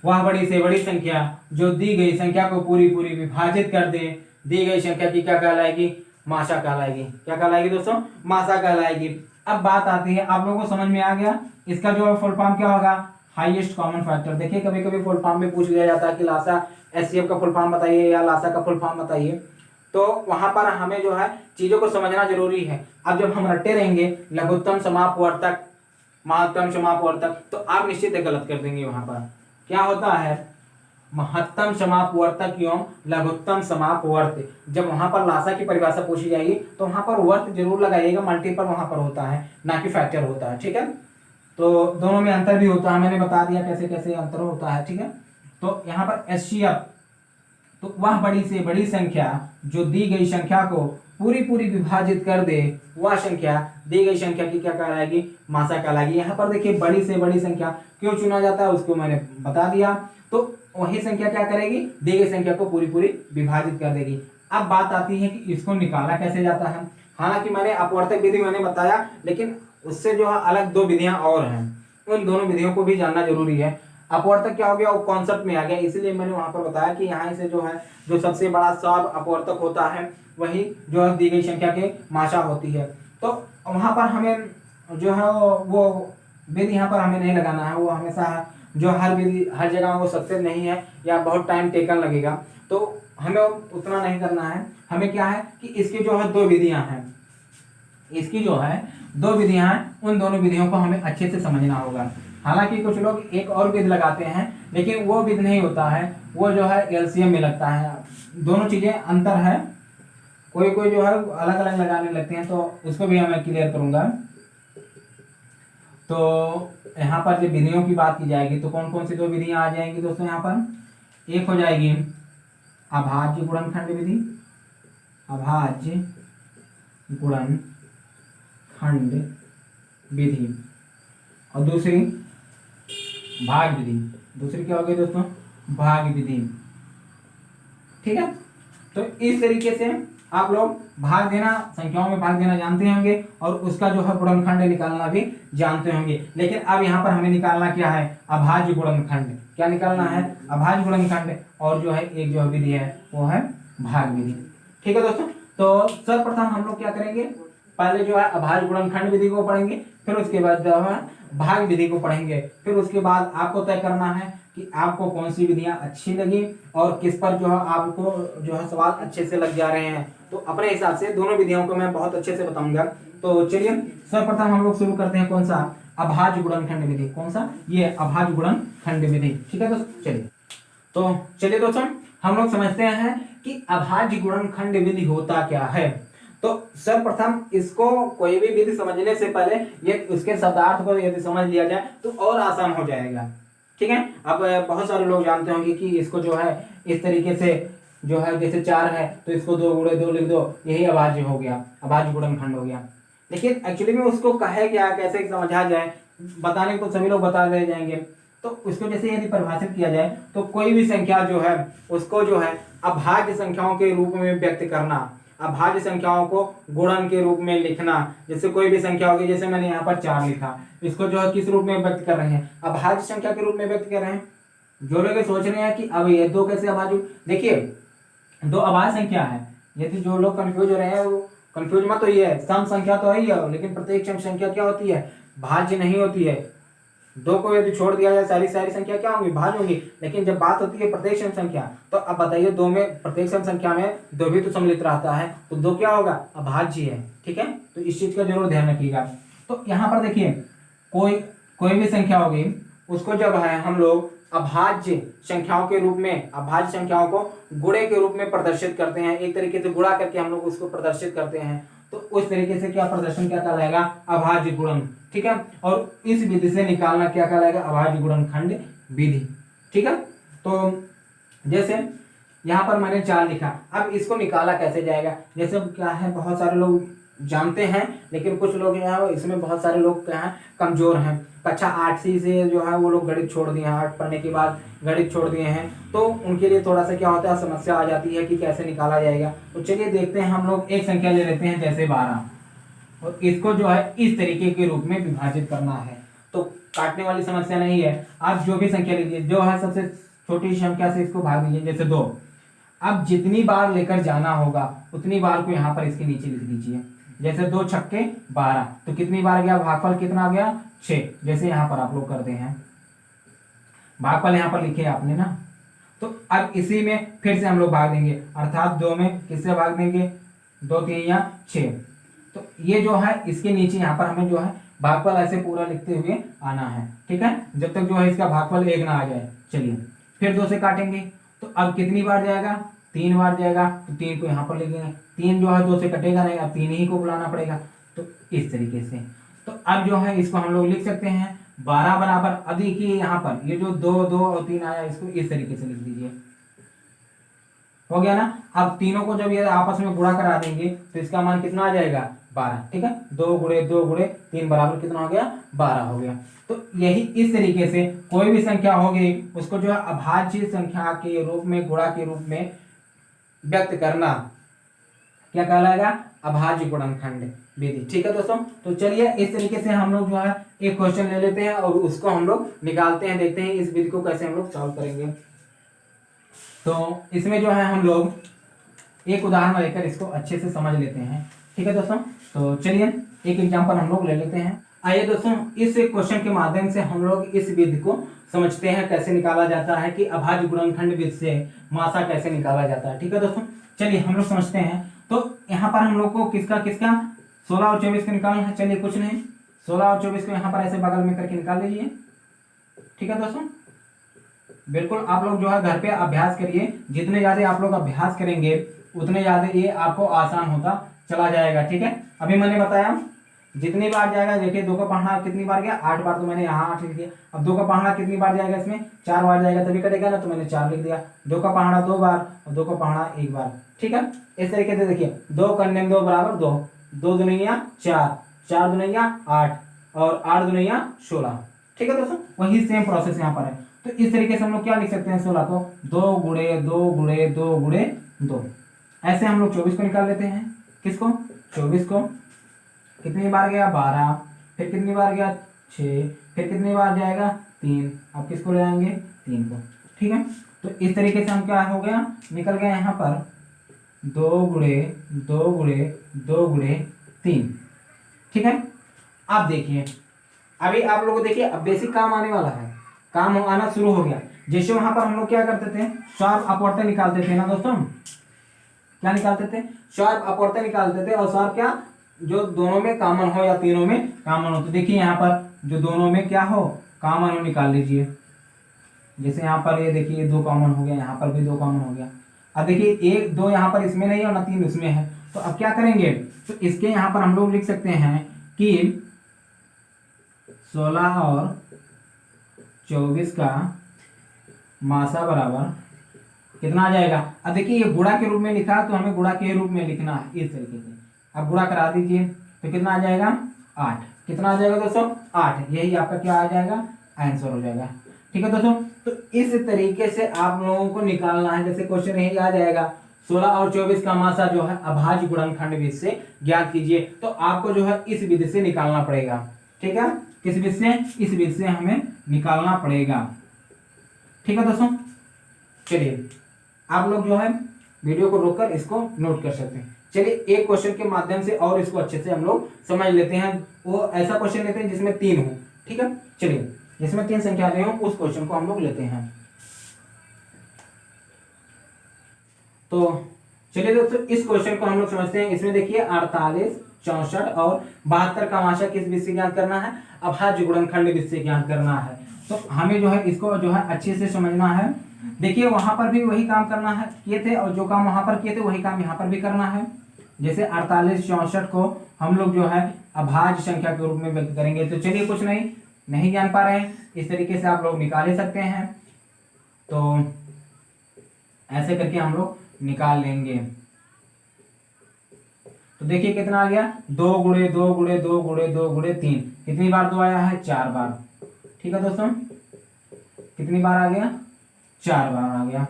वह बड़ी से बड़ी संख्या जो दी गई संख्या को पूरी पूरी विभाजित कर दे, दी गई संख्या की क्या कहलाएगी, मासा कहलाएगी। क्या कहलाएगी दोस्तों, मासा कहलाएगी। अब बात आती है, आप लोगों को समझ में आ गया इसका जो फुल फॉर्म क्या होगा, हाईएस्ट कॉमन फैक्टर। देखिए कभी कभी फुल फॉर्म में पूछ लिया जाता है कि लासा HCF का फुल फॉर्म बताइए या लासा का फुल फॉर्म बताइए, तो वहां पर हमें जो है चीजों को समझना जरूरी है। अब जब हम रटे रहेंगे लघुत्तम समापवर्तक, महत्तम समापवर्तक, तो आप निश्चित गलत कर देंगे। वहां पर क्या होता है, महत्तम समापवर्तक एवं लघुत्तम समापवर्त। जब वहां पर लासा की परिभाषा पूछी जाएगी तो वहां पर वर्त जरूर लगाइएगा, मल्टीपल वहां पर होता है ना कि फैक्टर होता है। ठीक है, तो दोनों में अंतर भी होता है, मैंने बता दिया कैसे कैसे अंतर होता है। ठीक है, तो यहाँ पर HCF, तो वह बड़ी से बड़ी संख्या जो दी गई संख्या को पूरी पूरी विभाजित कर दे वह संख्या दी गई संख्या की क्या कहलाएगी, मासा कहलाएगी। यहाँ पर देखिए बड़ी से बड़ी संख्या क्यों चुना जाता है उसको मैंने बता दिया। तो वही संख्या क्या करेगी, दी गई संख्या को पूरी पूरी विभाजित कर देगी। अब बात आती है कि इसको निकाला कैसे जाता है। हालांकि मैंने अपवर्तक विधि मैंने बताया, लेकिन उससे जो है अलग दो विधियां और हैं, उन दोनों विधियों को भी जानना जरूरी है। अपवर्तक क्या हो गया, वो कॉन्सेप्ट में आ गया, इसलिए मैंने वहां पर बताया कि यहाँ से जो है जो सबसे बड़ा सब अपवर्तक होता है वही जो है दी गई संख्या के माशा होती है। तो वहां पर हमें जो है वो विधि यहाँ पर हमें नहीं लगाना है, वो हमेशा जो हर विधि हर जगह वो सक्सेस नहीं है या बहुत टाइम टेकन लगेगा, तो हमें उतना नहीं करना है। हमें क्या है कि इसकी जो है दो विधियां हैं, इसकी जो है दो विधियां हैं, उन दोनों विधियों को हमें अच्छे से समझना होगा। हालांकि कुछ लोग एक और विधि लगाते हैं, लेकिन वो विधि नहीं होता है, वो जो है एलसीएम में लगता है। दोनों चीजें अंतर है, कोई कोई जो है अलग अलग लगाने लगते हैं, तो उसको भी मैं क्लियर करूंगा। तो यहाँ पर जब विधियों की बात की जाएगी तो कौन कौन सी दो विधियां आ जाएंगी दोस्तों, यहाँ पर एक हो जाएगी अभाज्य गुणनखंड विधि, अभाज्य गुणनखंड विधि, और दूसरी भाग विधि। दूसरी क्या होगी दोस्तों, भाग विधि। ठीक है, तो इस तरीके से आप लोग भाग देना, संख्याओं में भाग देना जानते होंगे और उसका जो है गुणनखंड निकालना भी जानते होंगे। लेकिन अब यहाँ पर हमें निकालना क्या है, अभाज्य गुणनखंड। क्या निकालना है, अभाज्य गुणनखंड, और जो है एक जो विधि है वो है भाग विधि। ठीक है दोस्तों, तो सर्वप्रथम हम लोग क्या करेंगे, पहले जो है अभाज्य गुणनखंड विधि को पढ़ेंगे, फिर उसके बाद जो है भाग विधि को पढ़ेंगे। फिर उसके बाद आपको तय करना है कि आपको कौन सी विधियां अच्छी लगी और किस पर जो है आपको जो है सवाल अच्छे से लग जा रहे हैं। तो अपने हिसाब से दोनों विधियों को मैं बहुत अच्छे से बताऊंगा। तो चलिए सर्वप्रथम हम लोग शुरू करते हैं, कौन सा, अभाज्य गुणनखंड विधि। कौन सा, ये अभाज्य गुणनखंड विधि। ठीक है दोस्तों, चलिए दोस्तों हम लोग समझते हैं कि अभाज्य गुणनखंड विधि होता क्या है। तो सर्वप्रथम इसको कोई भी विधि समझने से पहले ये उसके शब्दार्थ को यदि समझ लिया जाए तो और आसान हो जाएगा। ठीक है, अब बहुत सारे लोग जानते होंगे कि इसको जो है इस तरीके से जो है जैसे 4 है तो इसको 2 गुणे 2 लिख दो, यही अभाज्य हो गया, अभाज्य गुणनखंड हो गया। लेकिन एक्चुअली में उसको कहे क्या, कैसे समझा जाए, बताने को सभी लोग बता दे जाएंगे। तो उसको जैसे यदि परिभाषित किया जाए तो कोई भी संख्या जो है उसको जो है अभाज्य संख्याओं के रूप में व्यक्त करना, अभाज्य संख्याओं को गुणन के रूप में लिखना। जैसे कोई भी संख्या होगी, जैसे मैंने यहाँ पर 4 लिखा, इसको जो है किस रूप में व्यक्त कर रहे हैं, अभाज्य संख्या के रूप में व्यक्त कर रहे हैं। जो लोग सोच रहे हैं कि अब ये 2 कैसे अभाज्य, देखिए 2 अभाज्य संख्या है। यदि जो लोग कंफ्यूज हो रहे हैं वो कंफ्यूज मत होइए, सम संख्या तो है ही है, लेकिन प्रत्येक सम संख्या क्या होती है, भाज्य नहीं होती है। 2 को यदि छोड़ दिया जाए सारी संख्या क्या होंगी, भाज्य होंगी। लेकिन जब बात होती है प्रत्येक सम संख्या, तो अब बताइए 2 में, प्रत्येक सम संख्या में 2 भी तो सम्मिलित रहता है, तो 2 क्या होगा, अभाज्य है। ठीक है, तो इस चीज का जरूर ध्यान रखिएगा। तो यहाँ पर देखिए कोई भी संख्या होगी उसको जब है हम लोग अभाज्य संख्याओं के रूप में, अभाज्य संख्याओं को गुणे के रूप में प्रदर्शित करते हैं, एक तरीके से गुणा करके हम लोग उसको प्रदर्शित करते हैं, तो उस तरीके से क्या प्रदर्शन क्या कहलाएगा, अभाज्य गुणन। ठीक है, और इस विधि से निकालना क्या कहलाएगा, अभाज्य गुणनखंड विधि। ठीक है, तो जैसे यहाँ पर मैंने 4 लिखा, अब इसको निकाला कैसे जाएगा। जैसे क्या है, बहुत सारे लोग जानते हैं, लेकिन कुछ लोग जो है इसमें बहुत सारे लोग क्या है कमजोर हैं। कक्षा 8वीं से जो है वो लोग गणित छोड़ दिए हैं, 8 पढ़ने के बाद गणित छोड़ दिए हैं, तो उनके लिए थोड़ा सा क्या होता है, समस्या आ जाती है कि कैसे निकाला जाएगा। तो चलिए देखते हैं, हम लोग एक संख्या ले लेते हैं जैसे 12, और इसको जो है इस तरीके के रूप में विभाजित करना है। तो काटने वाली समस्या नहीं है, आप जो भी संख्या लीजिए, जो है सबसे छोटी संख्या से इसको भाग दीजिए, जैसे 2। अब जितनी बार लेकर जाना होगा उतनी बार को यहाँ पर इसके नीचे लिख दीजिए। जैसे 2 छक्के 12, तो कितनी बार गया, भागफल कितना आ गया, 6। जैसे यहाँ पर आप लोग करते हैं, भागफल यहाँ पर लिखे आपने ना, तो अब इसी में फिर से हम लोग भाग देंगे, अर्थात 2 में किससे भाग देंगे, 2 3 या 6। तो ये जो है इसके नीचे यहाँ पर हमें जो है भागफल ऐसे पूरा लिखते हुए आना है। ठीक है, जब तक जो है इसका भागफल 1 ना आ जाए। चलिए फिर 2 से काटेंगे, तो अब कितनी बार जाएगा, 3 बार जाएगा, तो 3 को यहाँ पर लिखेंगे। 3 जो है 2 से कटेगा नहीं, अब 3 ही को बुलाना पड़ेगा, तो इस तरीके से। तो अब जो है इसको हम लोग लिख सकते हैं 12 बराबर, अब देखिए यहाँ पर ये जो 2 2 और 3 आया, इसको इस तरीके से लिख दीजिए। हो गया ना। अब तीनों को जब ये आपस में गुणा करा देंगे तो इसका मान कितना आ जाएगा 12, ठीक है। 2 × 2 × 3 बराबर कितना हो गया 12 हो गया। तो यही इस तरीके से कोई भी संख्या होगी उसको जो है अभाज्य संख्या के रूप में, गुणा के रूप में व्यक्त करना क्या कहलाएगा, अभाज्य गुणनखंड विधि, ठीक है दोस्तों। तो चलिए इस तरीके से हम लोग जो है एक क्वेश्चन ले लेते हैं और उसको हम लोग निकालते हैं, देखते हैं इस विधि को कैसे हम लोग सॉल्व करेंगे। तो इसमें जो है हम लोग एक उदाहरण लेकर इसको अच्छे से समझ लेते हैं, ठीक है दोस्तों। तो चलिए एक एग्जांपल हम लोग ले लेते हैं। आइए दोस्तों इस क्वेश्चन के माध्यम से हम लोग इस विधि को समझते हैं कैसे निकाला जाता है कि अभाज्य गुणनखंड विधि से मासा कैसे निकाला जाता है, ठीक है दोस्तों। चलिए हम लोग समझते हैं। तो यहाँ पर हम लोग को किसका किसका 16 और 24 को निकालना है। चलिए कुछ नहीं, 16 और 24 को यहाँ पर ऐसे बगल में करके निकाल लीजिए, ठीक है दोस्तों। बिल्कुल आप लोग जो है घर पे अभ्यास करिए, जितने ज्यादा आप लोग अभ्यास करेंगे उतने ज्यादा ये आपको आसान होता चला जाएगा, ठीक है। अभी मैंने बताया जितनी बार जाएगा, देखिए 2 का पहाड़ा कितनी बार गया 8 बार, तो मैंने यहाँ 8 लिख दिया। अब 2 का पहाड़ा कितनी बार जाएगा, इसमें 4 बार जाएगा तभी कटेगा ना, तो मैंने 4 लिख दिया। 2 का पहाड़ा 2 बार और 2 का पहाड़ा 1 बार, ठीक है। इस तरीके से देखिए 2 × 2 बराबर 2, 2 दूनिया 4, 4 दूनिया 8 और 8 दूनिया 16, ठीक है दोस्तों। वही सेम प्रोसेस यहाँ पर है। तो इस तरीके से हम लोग क्या लिख सकते हैं 16 को 2 × 2 × 2 × 2। ऐसे हम लोग 24 को निकाल लेते हैं। किसको 24 को कितनी बार गया 12, फिर कितनी बार गया 6, फिर कितनी बार जाएगा 3। अब किसको ले आएंगे 3 को, ठीक है। तो इस तरीके से हम क्या हो गया निकल गया यहाँ पर 2 × 2 × 2 × 3, ठीक है। अब देखिए अभी आप लोगों को देखिए अब बेसिक काम आने वाला है, काम आना शुरू हो गया। जैसे वहां पर हम लोग क्या करते थे शार्प अपवर्तन निकालते थे ना दोस्तों, क्या निकालते थे शार्प अपवर्तन निकालते थे। और शार्प क्या जो दोनों में कॉमन हो या तीनों में कॉमन हो। तो देखिए यहाँ पर जो दोनों में क्या हो कॉमन हो निकाल लीजिए। जैसे यहाँ पर ये देखिए 2 कॉमन हो गया, यहाँ पर भी 2 कॉमन हो गया। अब देखिए 1 2 यहाँ पर इसमें नहीं है और ना 3 उसमें है, तो अब क्या करेंगे तो इसके यहाँ पर हम लोग लिख सकते हैं कि 16 और 24 का मासा बराबर कितना आ जाएगा। अब देखिए ये गुणा के रूप में लिखा तो हमें गुणा के रूप में लिखना है इस तरीके से। अब गुणा करा दीजिए तो कितना आ जाएगा 8। कितना आ जाएगा दोस्तों 8। यही आपका क्या आ जाएगा आंसर हो जाएगा, ठीक है दोस्तों। तो इस तरीके से आप लोगों को निकालना है। जैसे क्वेश्चन यही आ जाएगा 16 और 24 का मासा जो है अभाज्य गुणनखंड विधि से ज्ञात कीजिए। तो आपको जो है इस विधि से निकालना पड़ेगा, ठीक है। किस विधि से, इस विधि से हमें निकालना पड़ेगा, ठीक है दोस्तों। चलिए आप लोग जो है वीडियो को रोककर इसको नोट कर सकते हैं। चलिए एक क्वेश्चन के माध्यम से और इसको अच्छे से हम लोग समझ लेते हैं। वो ऐसा क्वेश्चन लेते हैं जिसमें 3 हो, ठीक है। चलिए जिसमें 3 संख्या दे हो उस क्वेश्चन को हम लोग लेते हैं। तो चलिए दोस्तों इस क्वेश्चन को हम लोग समझते हैं। इसमें देखिए 48 64 और 72 का मासा किस विधि से ज्ञात करना है, अभाज्य गुणनखंड विधि से ज्ञात करना है। तो हमें जो है इसको जो है अच्छे से समझना है। देखिए वहां पर भी वही काम करना है किए थे और जो काम वहां पर किए थे वही काम यहाँ पर भी करना है। जैसे 48 64 को हम लोग जो है अभाज्य संख्या के रूप में व्यक्त करेंगे। तो चलिए कुछ नहीं जान पा रहे हैं इस तरीके से आप लोग निकाल ही सकते हैं। तो ऐसे करके हम लोग निकाल लेंगे। तो देखिए कितना आ गया 2 × 2 × 2 × 2 × 3। कितनी बार 2 आया है 4 बार, ठीक है दोस्तों। कितनी बार आ गया 4 बार आ गया,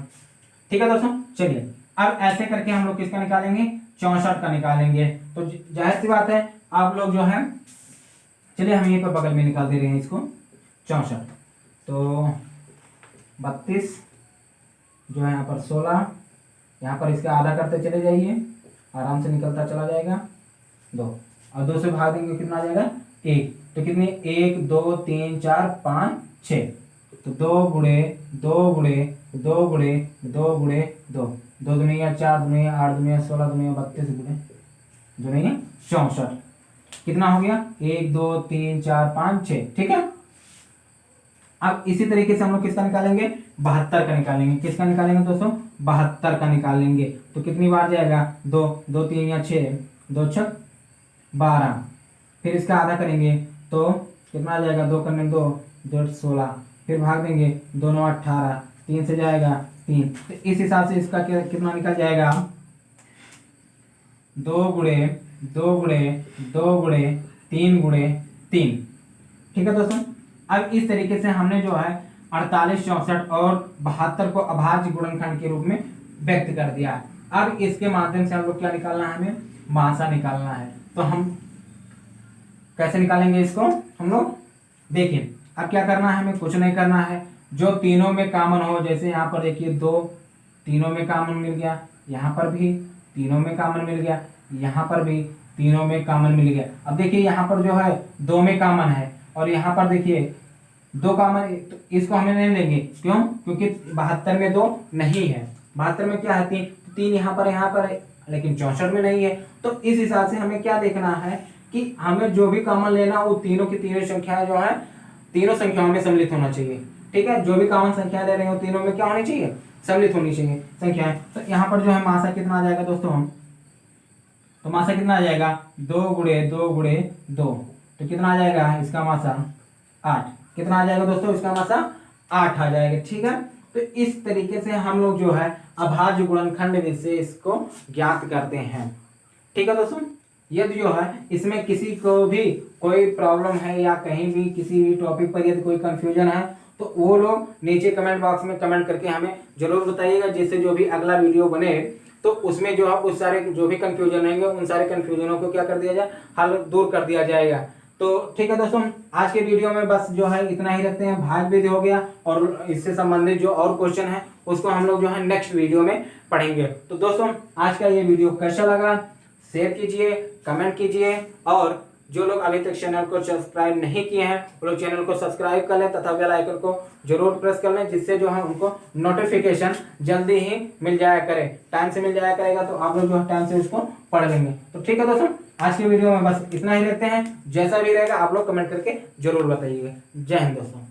ठीक है दोस्तों। चलिए अब ऐसे करके हम लोग किसका निकालेंगे 64 का निकालेंगे। तो जाहिर सी बात है आप लोग जो है चलिए हम यहीं पर बगल में निकाल दे रहे हैं इसको 64। तो 32 जो है यहाँ पर 16, यहाँ पर इसका आधा करते चले जाइए, आराम से निकलता चला जाएगा 2 और 2 से भाग देंगे कितना आ जाएगा 1। तो कितनी 1 2 3 4 5 6। तो 2 × 2 × 2 × 2 × 2 2 दूनिया 4 दूनिया 8 दूनिया 16 दूनिया 32 दूनिया 64। कितना हो गया 1 2 3 4 5 6, ठीक है। अब इसी तरीके से हम लोग किसका निकालेंगे 72 का निकालेंगे। किसका निकालेंगे दोस्तों 72 का निकालेंगे। तो कितनी बार जाएगा 2 2 3 या 6 2 6 12। फिर इसका आधा करेंगे तो कितना आ जाएगा 2 × 2 2 16। फिर भाग देंगे 2 9 18, 3 से जाएगा 3। तो इस हिसाब से इसका कितना निकल जाएगा, 2 गुणे 2 गुणे 2 गुणे 3 गुणे 3। ठीक है दोस्तों, अब इस तरीके से हमने जो है 48, 64 और 72 को अभाज्य गुणनखंड के रूप में व्यक्त कर दिया है। अब इसके माध्यम से हम लोग क्या निकालना है, हमें मासा निकालना है। तो हम कैसे निकालेंगे इसको, हम लोग देखिए। अब क्या करना है, हमें कुछ नहीं करना है, जो तीनों में कॉमन हो, जैसे यहाँ पर देखिए 2 तीनों में कॉमन मिल गया, यहाँ पर भी तीनों में कॉमन मिल गया, यहाँ पर भी तीनों में कॉमन मिल गया। अब देखिए यहाँ पर जो है 2 में कॉमन है और यहाँ पर देखिए 2 कॉमन, तो इसको हमें नहीं लेंगे, क्यों, क्योंकि 72 में 2 नहीं है, 72 में क्या है 3 यहाँ पर है, लेकिन 64 में नहीं है। तो इस हिसाब से हमें क्या देखना है कि हमें जो भी कॉमन लेना वो तीनों की तीनों संख्या जो है तीनों संख्याओं में सम्मिलित होना चाहिए। ठीक है, जो भी कॉमन संख्या ले रहे हो तीनों में क्या होनी चाहिए, सम्मिलित होनी चाहिए संख्याएं। तो यहाँ पर जो है मासा कितना आ जाएगा दोस्तों, हम तो मासा कितना आ जाएगा, 2 गुणे 2 गुणे 2, तो कितना आ जाएगा इसका मासा 8। कितना आ जाएगा दोस्तों, इसका मासा 8 आ जाएगा। ठीक है, तो इस तरीके से हम लोग जो है अभाज्य गुणनखंड से इसको ज्ञात करते हैं। ठीक है दोस्तों, यदि जो है इसमें किसी को भी कोई प्रॉब्लम है या कहीं भी किसी भी टॉपिक पर यदि कोई कंफ्यूजन है तो वो लोग नीचे कमेंट बॉक्स में कमेंट करके हमें जरूर बताइएगा, जिससे जो भी अगला वीडियो बने तो उसमें जो है उस सारे जो भी कंफ्यूजन रहेंगे उन सारे कंफ्यूजनों को क्या कर दिया जाए, हल दूर कर दिया जाएगा। तो ठीक है दोस्तों, आज के वीडियो में बस जो है इतना ही रखते हैं। भाग विधि हो गया और इससे संबंधित जो और क्वेश्चन है उसको हम लोग जो है नेक्स्ट वीडियो में पढ़ेंगे। तो दोस्तों आज का ये वीडियो कैसा लगा, शेयर कीजिए, कमेंट कीजिए, और जो लोग अभी तक चैनल को सब्सक्राइब नहीं किए हैं वो लोग चैनल को सब्सक्राइब कर लें तथा बेल आइकन को जरूर प्रेस कर लें, जिससे जो है उनको नोटिफिकेशन जल्दी ही मिल जाया करे, टाइम से मिल जाया करेगा, तो आप लोग जो है टाइम से उसको पढ़ लेंगे। तो ठीक है दोस्तों, आज के वीडियो में बस इतना ही रखते हैं। जैसा भी रहेगा आप लोग कमेंट करके जरूर बताइएगा। जय हिंद दोस्तों।